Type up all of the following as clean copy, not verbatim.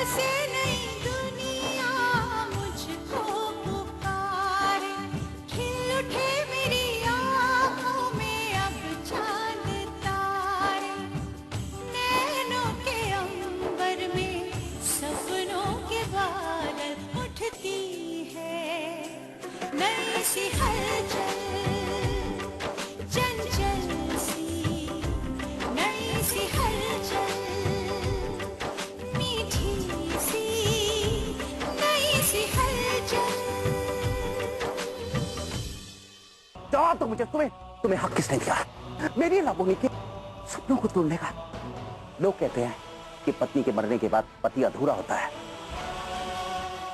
से नई दुनिया मुझको पुकारे, खिल उठे मेरी आँखों में अब चांद तारे, नैनों के अंबर में सपनों के बादल उठती है नई सी हलचल, चंचल सी नई सी हलचल, मीठी सी नई सी हलचल। जवाब तो मुझे, तुम्हें हक किसने दिया मेरी लाबोनी के सपनों को तोड़ने का? लोग कहते हैं कि पत्नी के मरने के बाद पति अधूरा होता है,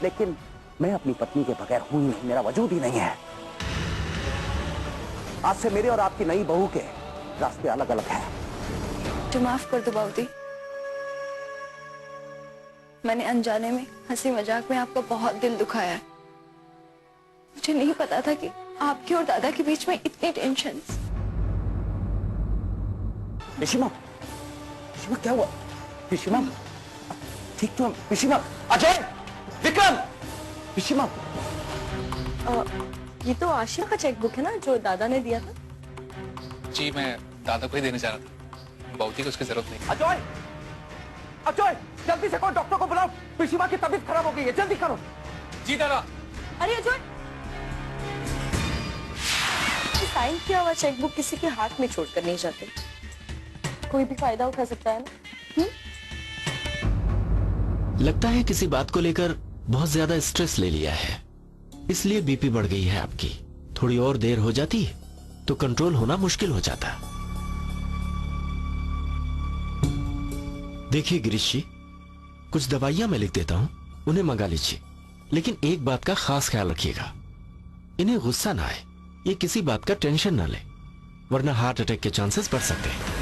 लेकिन मैं अपनी पत्नी के बगैर हूं ही नहीं, मेरा वजूद ही नहीं है। आज से मेरे और आपकी नई बहू के रास्ते अलग अलग हैं। मुझे माफ कर दो बाबूजी, मैंने अनजाने में हंसी मजाक में आपका बहुत दिल दुखाया है। मुझे नहीं पता था कि आपके और दादा के बीच में इतनी टेंशन। पिशीमा, क्या हुआ? पिशीमा ठीक तो? पिशीमा, अजय, विक्रम, पिशीमा। ये तो आशिया का चेकबुक है ना जो दादा ने दिया था? जी मैं दादा को ही देने जा रहा था, बाबूजी को उसकी जरूरत नहीं। अजय, अजय, जल्दी से कोई डॉक्टर को बुलाओ, पिशीमा की तबीयत खराब हो गई है, जल्दी करो। जी दादा। अरे अजय, साइन किया हुआ चेकबुक किसी के हाथ में छोड़कर नहीं जाते, कोई भी फायदा उठा सकता है ना। लगता है किसी बात को लेकर बहुत ज्यादा स्ट्रेस ले लिया है, इसलिए बीपी बढ़ गई है आपकी। थोड़ी और देर हो जाती तो कंट्रोल होना मुश्किल हो जाता। देखिए गिरीश जी, कुछ दवाइयां मैं लिख देता हूं, उन्हें मंगा लीजिए, लेकिन एक बात का खास ख्याल रखिएगा, इन्हें गुस्सा ना आए, ये किसी बात का टेंशन ना ले, वरना हार्ट अटैक के चांसेस बढ़ सकते हैं।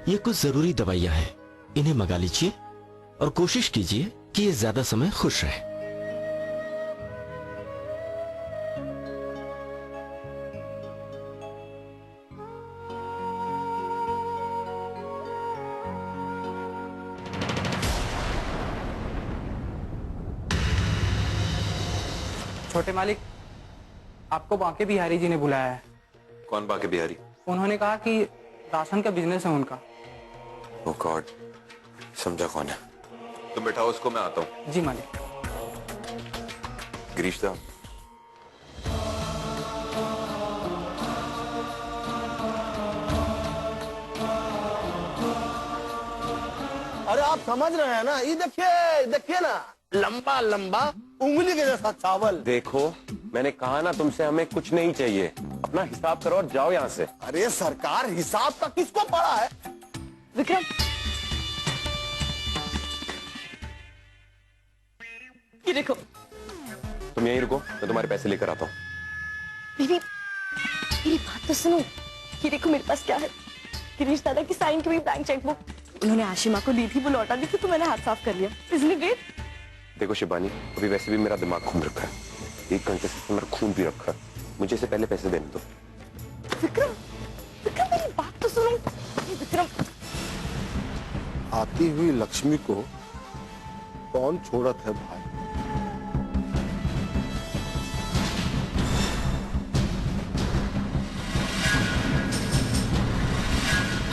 ये कुछ जरूरी दवाइयां हैं, इन्हें मंगा लीजिए और कोशिश कीजिए कि ये ज्यादा समय खुश रहे। छोटे मालिक, आपको बांके बिहारी जी ने बुलाया है। कौन बांके बिहारी? उन्होंने कहा कि राशन का बिजनेस है उनका। ओह गॉड, समझा कौन है। तुम बैठाओ उसको, मैं आता हूँ। जी मालिक। गिरीश दा, अरे आप समझ रहे हैं ना, ये देखिए देखिए ना, लंबा लंबा उंगली के जैसा चावल। देखो मैंने कहा ना तुमसे, हमें कुछ नहीं चाहिए, अपना हिसाब करो और जाओ यहाँ से। अरे सरकार, हिसाब का किसको पड़ा है? विक्रम, ये देखो। तुम यहीं रुको, मैं तुम्हारे पैसे लेकर आता हूँ। मेरी बात तो सुनो। ये देखो मेरे पास क्या है, गिरीश दादा की साइन की हुई ब्लैंक चेकबुक। उन्होंने आशिमा को दी थी, वो लौटा दी थी, तो मैंने हाथ साफ कर लिया। Isn't it great? देखो शिबानी, अभी वैसे भी मेरा दिमाग घूम रखा है, 1 घंटे से मेरा खून भी रखा है, मुझे से पहले पैसे देने दो। विक्रम, विक्रम मेरी बात तो सुनो। विक्रम, आती हुई लक्ष्मी को कौन छोड़त है भाई?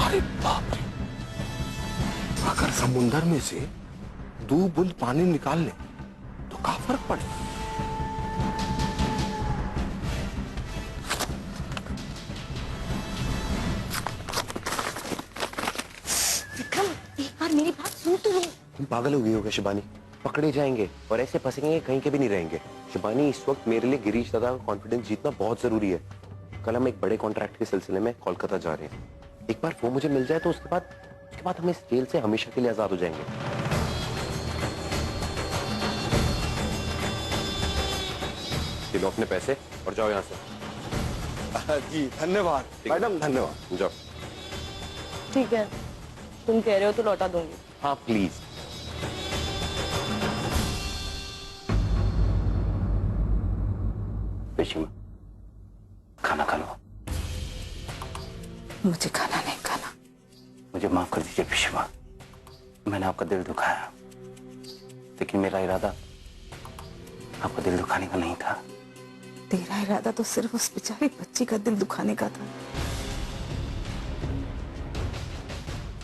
अरे बाप रे, अगर समुंदर में से 2 बूंद पानी निकाल ले तो क्या फर्क पड़ेगा? विक्रम एक बार मेरी बात सुन तो लो। तुम पागल हो गई हो क्या शिबानी? पकड़े जाएंगे और ऐसे फंसेंगे, कहीं के भी नहीं रहेंगे। शिबानी, इस वक्त मेरे लिए गिरीश दादा का कॉन्फिडेंस जीतना बहुत जरूरी है। कल हम एक बड़े कॉन्ट्रैक्ट के सिलसिले में कोलकाता जा रहे हैं। एक बार वो मुझे मिल जाए तो उसके बाद हम इस जेल से हमेशा के लिए आजाद हो जाएंगे। ये लो अपने पैसे और जाओ यहाँ से। जी धन्यवाद मैडम, धन्यवाद। जाओ। ठीक है, तुम कह रहे हो तो लौटा दूंगी। हाँ प्लीज। मुझे खाना नहीं खाना। मुझे माफ कर दीजिए पिशीमा, मैंने आपका दिल दुखाया, लेकिन मेरा इरादा आपका दिल दुखाने का नहीं था। तेरा इरादा तो सिर्फ उस बेचारी बच्ची का दिल दुखाने का था,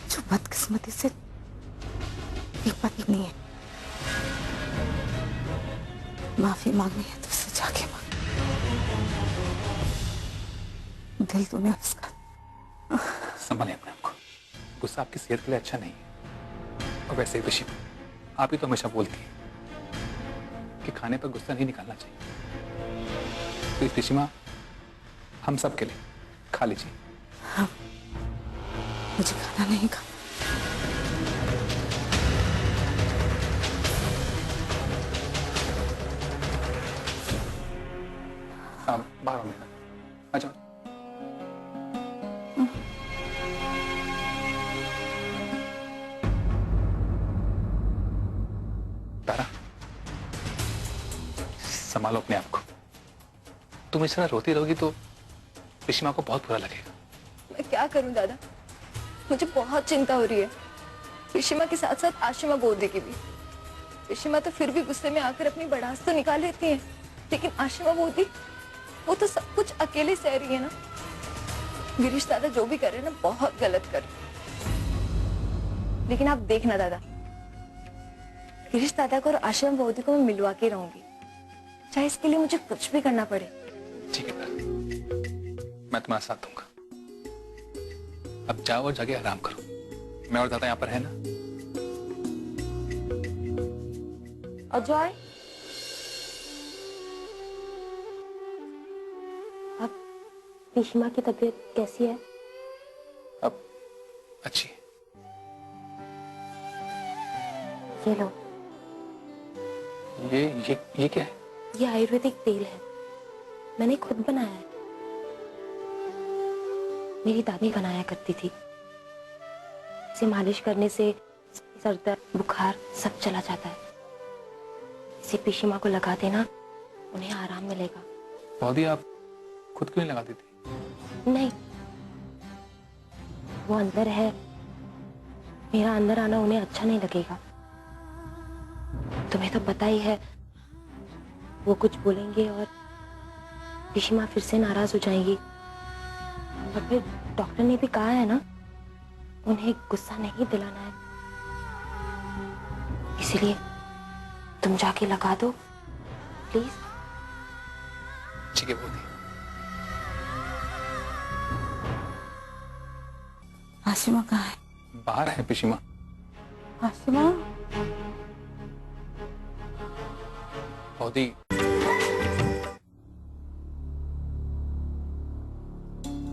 जो बदकिस्मती से एक पति नहीं है। माफी मांगनी है तो उससे जाके मांग। दिल तूने उसका। संभालिए अपने आप को, गुस्सा आपकी सेहत के लिए अच्छा नहीं है। और वैसे ही पिशीमा, आप ही तो हमेशा बोलती हैं कि खाने पर गुस्सा नहीं निकालना चाहिए। तो पिशीमा, हम सब के लिए खा लीजिए। हाँ, मुझे खाना नहीं खाना। बाहर आओ मेरा, आ जाओ। तारा, संभालो अपने आप को। तुम इस तरह रोती रहोगी तो पिशीमा को बहुत बुरा लगेगा। मैं क्या करूं दादा, मुझे बहुत चिंता हो रही है। पिशीमा के साथ साथ आशिमा बोदी की भी। पिशीमा तो फिर भी गुस्से में आकर अपनी बड़ास तो निकाल लेती है, लेकिन आशिमा बोदी वो तो सब कुछ अकेले सह रही है ना। गिरीश दादा जो भी कर रहे हैं ना, बहुत गलत कर रहे हैं। लेकिन आप देखना दादा, गिरीश दादा को और आशिमा बोदी को मैं मिलवा के रहूंगी, चाहे इसके लिए मुझे कुछ भी करना पड़े। ठीक है, मैं तुम्हारा साथ दूंगा। अब जाओ और जाके आराम करो। मैं और दादा यहाँ पर है ना। अजय, अब पिशीमा की तबीयत कैसी है? अब अच्छी है। ये लो। ये क्या है? ये आयुर्वेदिक तेल है, मैंने खुद बनाया है। मेरी दादी बनाया करती थी। इसे मालिश करने से सर दर्द, बुखार सब चला जाता है। इसे पिशीमा को लगा देना, उन्हें आराम मिलेगा। पौधी आप खुद क्यों नहीं लगा देती? नहीं, वो अंदर है, मेरा अंदर आना उन्हें अच्छा नहीं लगेगा। तुम्हें तो पता ही है, वो कुछ बोलेंगे और पिशीमा फिर से नाराज हो जाएंगी। और फिर डॉक्टर ने भी कहा है ना, उन्हें गुस्सा नहीं दिलाना है। इसलिए तुम जाके लगा दो प्लीज। ठीक है बोली। आशिमा कहाँ है? बाहर है पिशीमा। आशिमा? पौधी,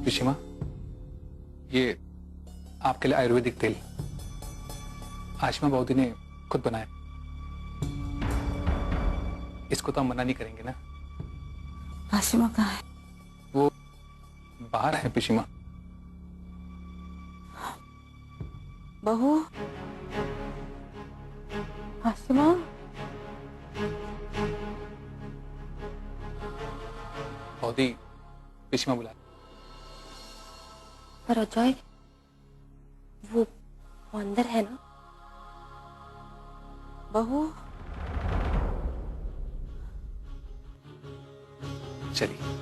पिशीमा, ये आपके लिए आयुर्वेदिक तेल आशिमा बौदी ने खुद बनाया। इसको तो हम मना नहीं करेंगे ना। आशिमा कहाँ है? वो बाहर है पिशीमा। बहू, आशिमा? बौदी, पिशीमा बुला। पर अजय, वो अंदर है ना? बहू, चलिए।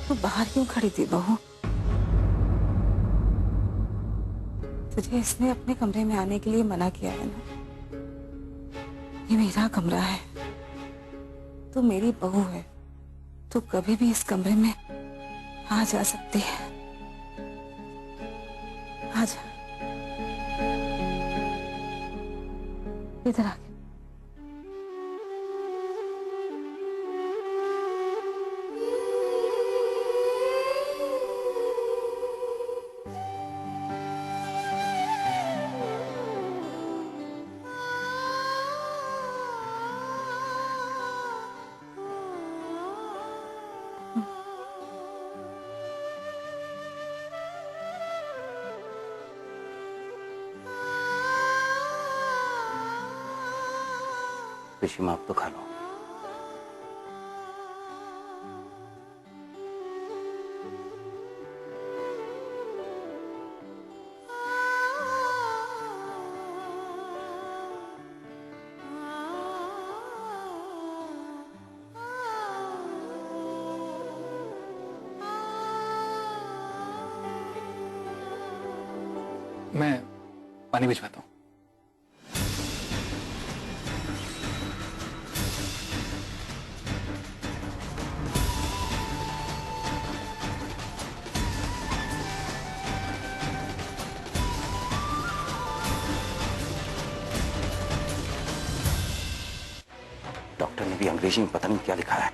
तू बाहर क्यों खड़ी थी बहू? तुझे इसने अपने कमरे में आने के लिए मना किया है ना? ये मेरा कमरा है, तू मेरी बहू है, तू कभी भी इस कमरे में आ जा सकती है। आ जा, इधर आ। पिशीमा आप तो खा लो। मैं पानी भिजवाता हूँ। डॉक्टर ने भी अंग्रेजी में पता नहीं क्या लिखा है।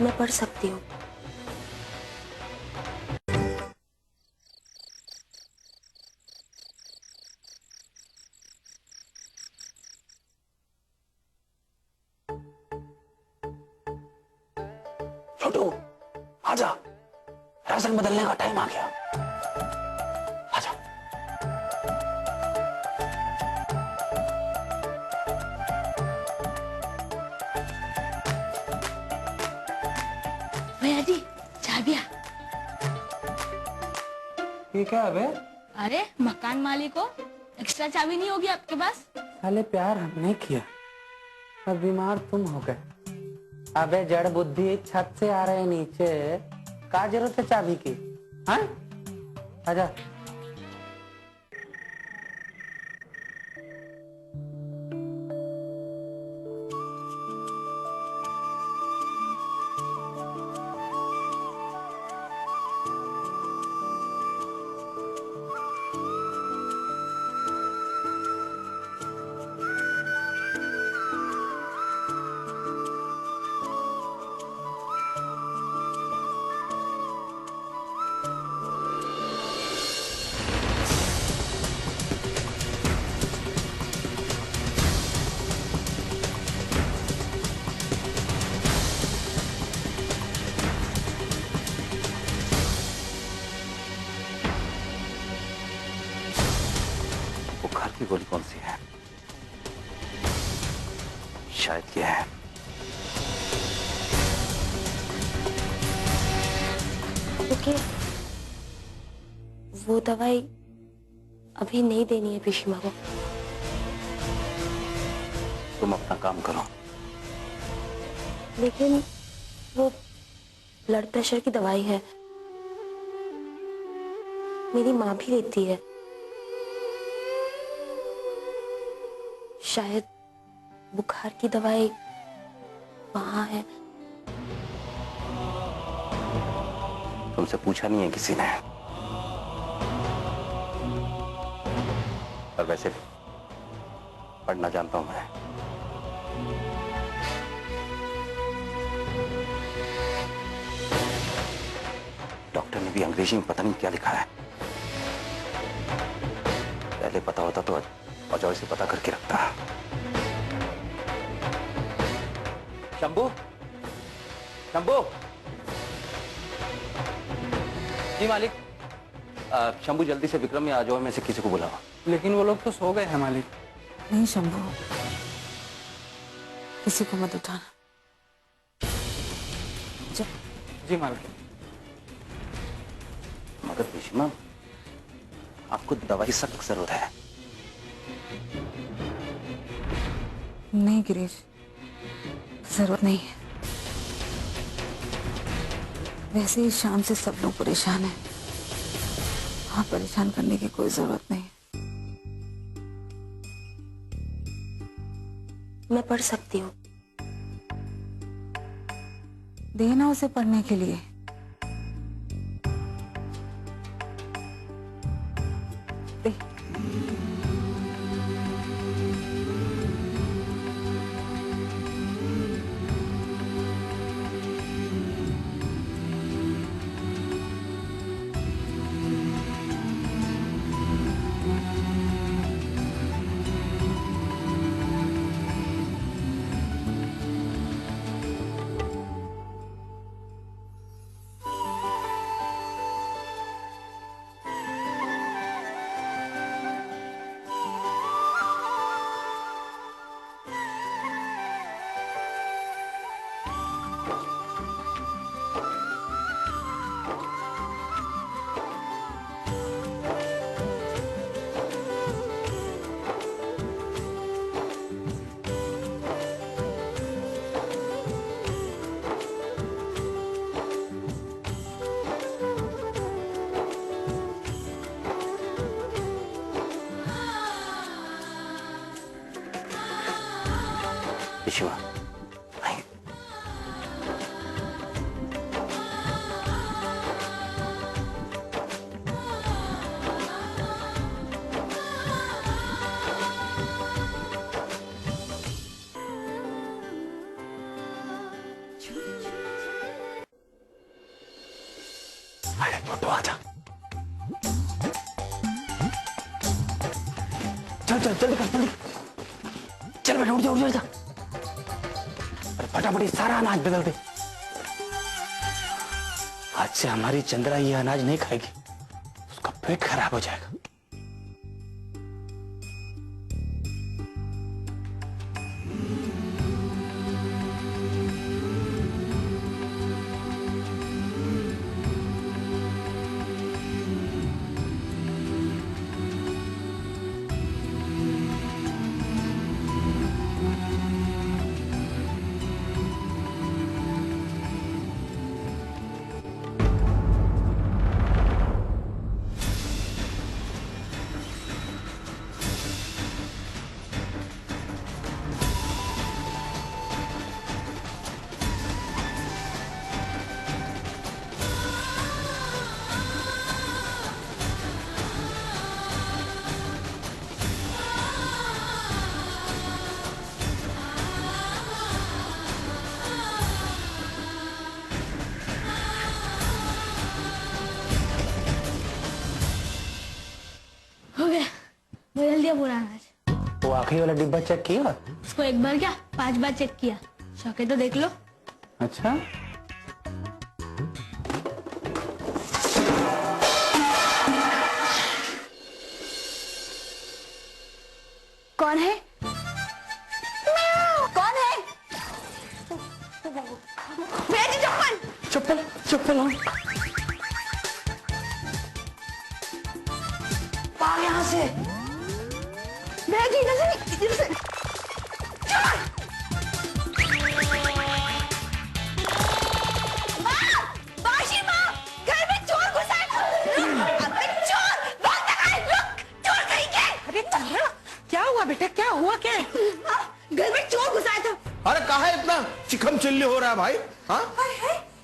मैं पढ़ सकती हूँ। छोटू आजा, राशन बदलने का टाइम आ गया। आजा। भैया जी चाबिया। ये क्या है बे? अरे मकान मालिक हो, एक्स्ट्रा चाबी नहीं होगी आपके पास? साले प्यार हमने किया, अब बीमार तुम हो गए। अबे जड़ बुद्धि, छत से आ रहे नीचे, का जरूरत है चाबी की? हाँ आजा। बुखार की गोली कौन सी है? शायद ये है। ओके, वो दवाई अभी नहीं देनी है पिशीमा को। तुम अपना काम करो। लेकिन वो ब्लड प्रेशर की दवाई है, मेरी माँ भी लेती है। शायद बुखार की दवाई वहां है। तुमसे पूछा नहीं है किसी ने, और वैसे पढ़ना जानता हूं मैं। डॉक्टर ने भी अंग्रेजी में पता नहीं क्या लिखा है। पहले पता होता तो अजय से पता करके रखता। शंभू, शंभू। जी मालिक। शंभू जल्दी से विक्रम या अजय में से किसी को बुलाओ। लेकिन वो लोग तो सो गए हैं मालिक। नहीं शंभू, किसी को मत उठाना। जी मालिक। मगर पिशीमा, आपको दवाई की सख्त जरूरत है। नहीं गिरीश, जरूरत नहीं है। वैसे ही शाम से सब लोग परेशान हैं। आप परेशान करने की कोई जरूरत नहीं। मैं पढ़ सकती हूँ। देना उसे पढ़ने के लिए। दे। शिवा नहीं। अरे मोटू आजा। चल चल जल्दी कर जल्दी। चल बेटा उठ जा उठ जा, उठ जा। अरे फटाफट ये सारा अनाज बदल दे। आज से हमारी चंद्रा ये अनाज नहीं खाएगी, उसका पेट खराब हो जाएगा। हो गया, बदल दिया पूरा अनाज। तो आखिरी वाला डिब्बा चेक किया? उसको एक बार क्या 5 बार चेक किया। शौके तो देख लो। अच्छा कौन है? कौन है? मेरी चप्पल। चप्पल चप्पल हाँ। भाग यहाँ से। भेजी इधर से, इधर से। चल। माँ, बाशी माँ, घर में चोर घुसा है। अबे चोर, भाग निकल, रुक, चोर कहीं के। अरे चंद्रा क्या हुआ बेटा, क्या हुआ क्या? घर में चोर घुसाया था। अरे कहा है इतना चिकम चिल्ली हो रहा है भाई? हाँ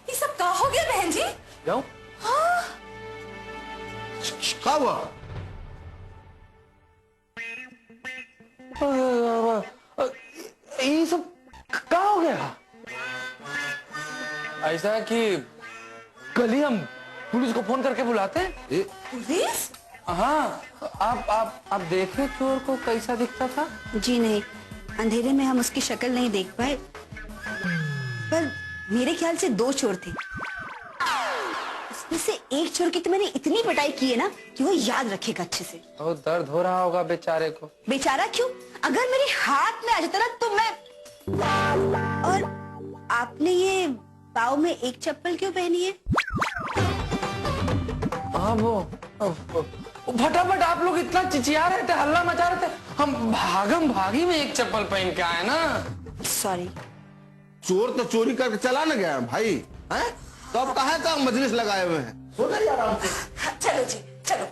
ये सब कहा हो गया बहन जी? क्यों? क्या हुआ? ये सब क्या हो गया? ऐसा है कि कल ही हम पुलिस को फोन करके बुलाते हैं। पुलिस? हाँ, आप देखे चोर को कैसा दिखता था? जी नहीं, अंधेरे में हम उसकी शक्ल नहीं देख पाए, पर मेरे ख्याल से 2 चोर थे। उसमें से एक चोर की तो मैंने इतनी पिटाई की है ना कि वो याद रखेगा अच्छे से। बहुत दर्द हो रहा होगा बेचारे को। बेचारा क्यों, अगर मेरे हाथ में आ जाता ना तो मैं। और आपने ये पाँव में एक चप्पल क्यों पहनी है? हाँ वो फटाफट आप लोग इतना चिचिया रहे थे, हल्ला मचा रहे थे, हम भागम भागी में एक चप्पल पहन के आए ना। सॉरी। चोर तो चोरी करके चला ना गया भाई, हैं? तो अब कहाँ का मजलिस लगाए हुए हैं? सो जाइए आराम से। चलो जी चलो।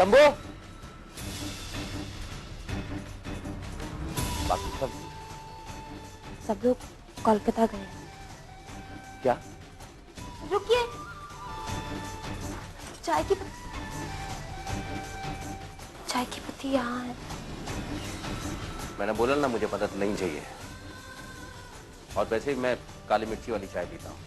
शंभू, बाकी सब लोग कोलकाता गए। क्या? रुकिए, चाय की पत्ती यहाँ है। मैंने बोला ना मुझे मदद नहीं चाहिए, और वैसे ही मैं काली मिर्ची वाली चाय पीता हूँ।